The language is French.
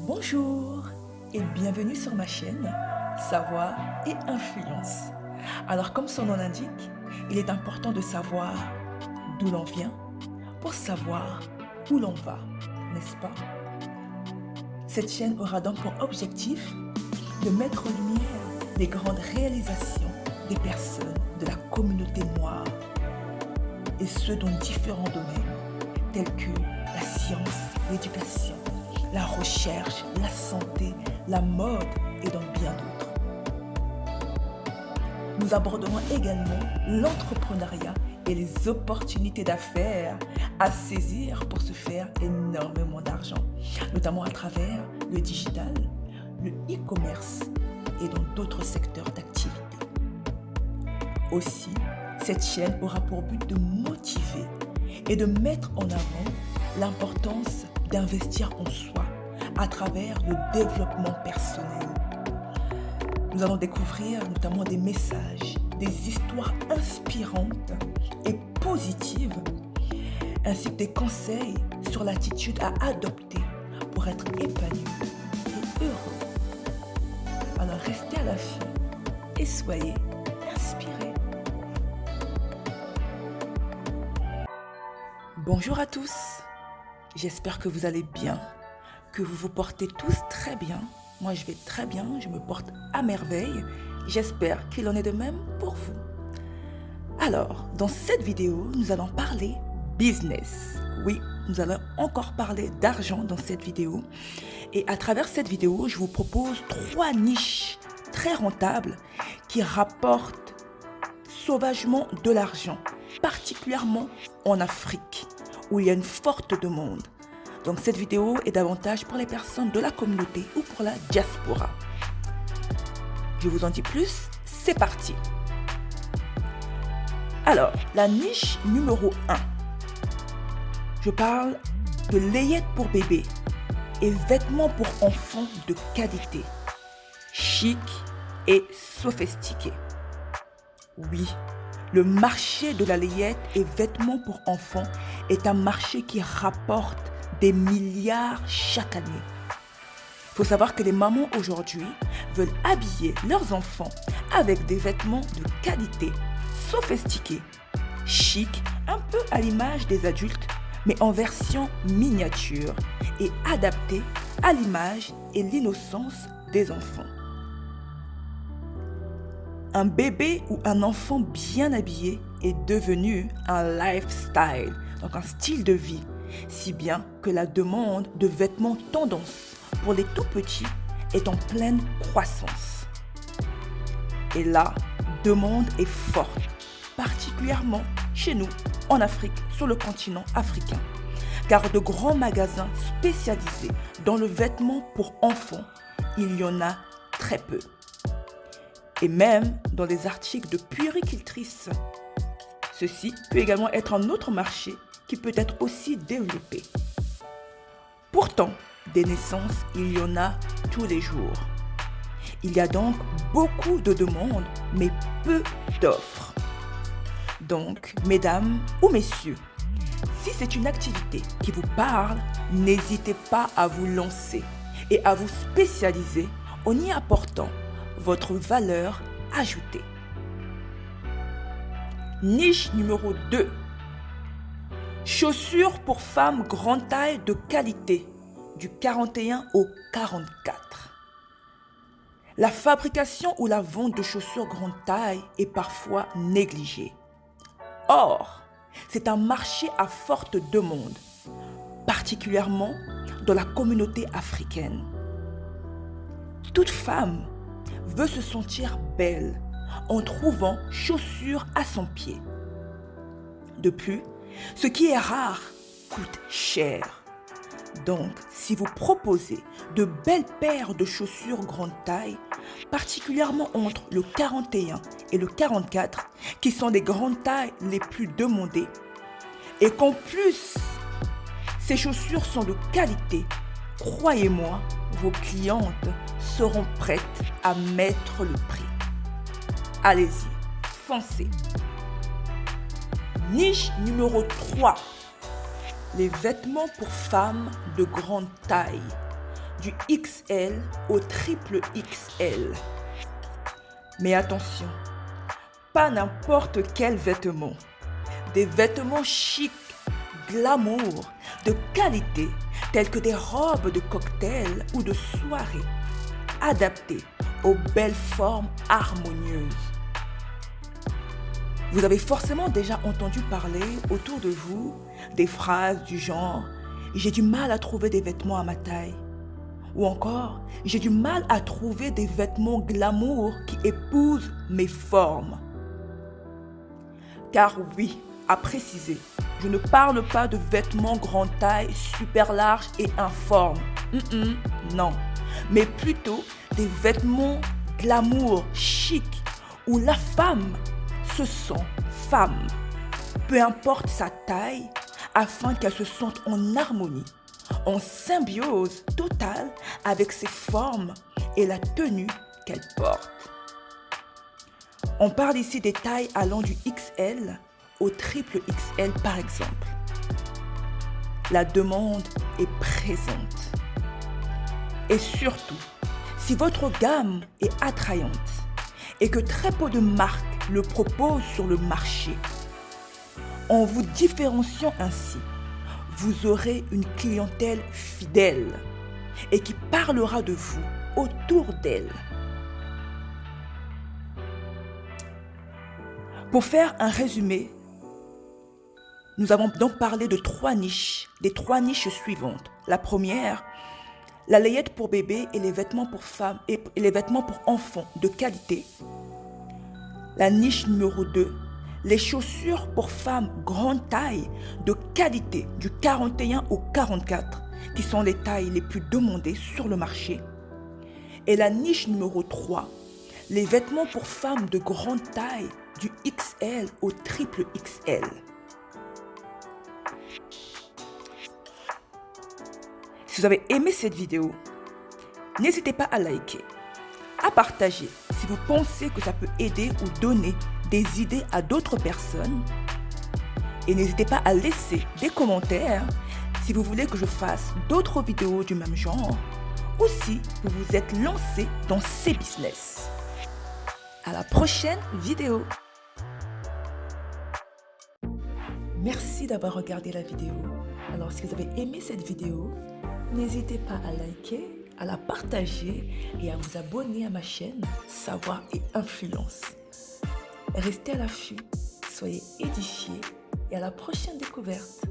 Bonjour et bienvenue sur ma chaîne Savoir et Influence. Alors comme son nom l'indique, il est important de savoir d'où l'on vient pour savoir où l'on va, n'est-ce pas? Cette chaîne aura donc pour objectif de mettre en lumière les grandes réalisations des personnes de la communauté noire et ce dans différents domaines tels que la science, l'éducation, la recherche, la santé, la mode et dans bien d'autres. Nous aborderons également l'entrepreneuriat et les opportunités d'affaires à saisir pour se faire énormément d'argent, notamment à travers le digital, le e-commerce et dans d'autres secteurs d'activité. Aussi, cette chaîne aura pour but de motiver et de mettre en avant l'importance d'investir en soi à travers le développement personnel. Nous allons découvrir notamment des messages, des histoires inspirantes et positives, ainsi que des conseils sur l'attitude à adopter pour être épanoui et heureux. Alors restez à l'affût et soyez inspirés. Bonjour à tous, j'espère que vous allez bien, que vous vous portez tous très bien. Moi je vais très bien, je me porte à merveille. J'espère qu'il en est de même pour vous. Alors, dans cette vidéo, nous allons parler business. Oui, nous allons encore parler d'argent dans cette vidéo. Et à travers cette vidéo, je vous propose 3 niches très rentables qui rapportent sauvagement de l'argent, particulièrement en Afrique, où il y a une forte demande. Donc cette vidéo est davantage pour les personnes de la communauté ou pour la diaspora. Je vous en dis plus, c'est parti. Alors, la niche numéro 1. Je parle de layette pour bébé et vêtements pour enfants de qualité, chic et sophistiqué. Oui, le marché de la layette et vêtements pour enfants est un marché qui rapporte des milliards chaque année. Il faut savoir que les mamans aujourd'hui veulent habiller leurs enfants avec des vêtements de qualité, sophistiqués, chic, un peu à l'image des adultes, mais en version miniature et adaptés à l'image et l'innocence des enfants. Un bébé ou un enfant bien habillé est devenu un lifestyle, donc un style de vie, si bien que la demande de vêtements tendance pour les tout petits est en pleine croissance. Et la demande est forte, particulièrement chez nous, en Afrique, sur le continent africain, car de grands magasins spécialisés dans le vêtement pour enfants, il y en a très peu. Et même dans les articles de puéricultrices. Ceci peut également être un autre marché qui peut être aussi développé. Pourtant, des naissances, il y en a tous les jours. Il y a donc beaucoup de demandes, mais peu d'offres. Donc, mesdames ou messieurs, si c'est une activité qui vous parle, n'hésitez pas à vous lancer et à vous spécialiser en y apportant votre valeur ajoutée. Niche numéro 2. Chaussures pour femmes grande taille de qualité, du 41 au 44. La fabrication ou la vente de chaussures grande taille est parfois négligée. Or, c'est un marché à forte demande, particulièrement dans la communauté africaine. Toute femme veut se sentir belle en trouvant chaussures à son pied. De plus, ce qui est rare coûte cher. Donc, si vous proposez de belles paires de chaussures grande taille, particulièrement entre le 41 et le 44, qui sont les grandes tailles les plus demandées, et qu'en plus, ces chaussures sont de qualité, croyez-moi, vos clientes seront prêtes à mettre le prix. Allez-y, foncez. Niche numéro 3. Les vêtements pour femmes de grande taille, du XL au triple XL. Mais attention, pas n'importe quel vêtement. Des vêtements chics, glamour, de qualité, tels que des robes de cocktail ou de soirée, adaptées aux belles formes harmonieuses. Vous avez forcément déjà entendu parler autour de vous des phrases du genre « J'ai du mal à trouver des vêtements à ma taille » ou encore « J'ai du mal à trouver des vêtements glamour qui épousent mes formes ». Car oui, à préciser, je ne parle pas de vêtements grande taille, super larges et informes. Non, mais plutôt des vêtements glamour, chic, où la femme se sent femme, peu importe sa taille, afin qu'elle se sente en harmonie, en symbiose totale avec ses formes et la tenue qu'elle porte. On parle ici des tailles allant du XL au triple XL par exemple. La demande est présente. Et surtout, si votre gamme est attrayante et que très peu de marques le proposent sur le marché, en vous différenciant ainsi, vous aurez une clientèle fidèle et qui parlera de vous autour d'elle. Pour faire un résumé, nous avons donc parlé de 3 niches, des 3 niches suivantes. La première, la layette pour bébé et les vêtements pour femmes et les vêtements pour enfants de qualité. La niche numéro 2, les chaussures pour femmes grande taille de qualité du 41 au 44, qui sont les tailles les plus demandées sur le marché. Et la niche numéro 3, les vêtements pour femmes de grande taille du XL au triple XL. Si vous avez aimé cette vidéo, n'hésitez pas à liker, à partager si vous pensez que ça peut aider ou donner des idées à d'autres personnes. Et n'hésitez pas à laisser des commentaires si vous voulez que je fasse d'autres vidéos du même genre ou si vous vous êtes lancé dans ces business. À la prochaine vidéo. Merci d'avoir regardé la vidéo. Alors si vous avez aimé cette vidéo, n'hésitez pas à liker, à la partager et à vous abonner à ma chaîne Savoir et Influence. Restez à l'affût, soyez édifiés et à la prochaine découverte.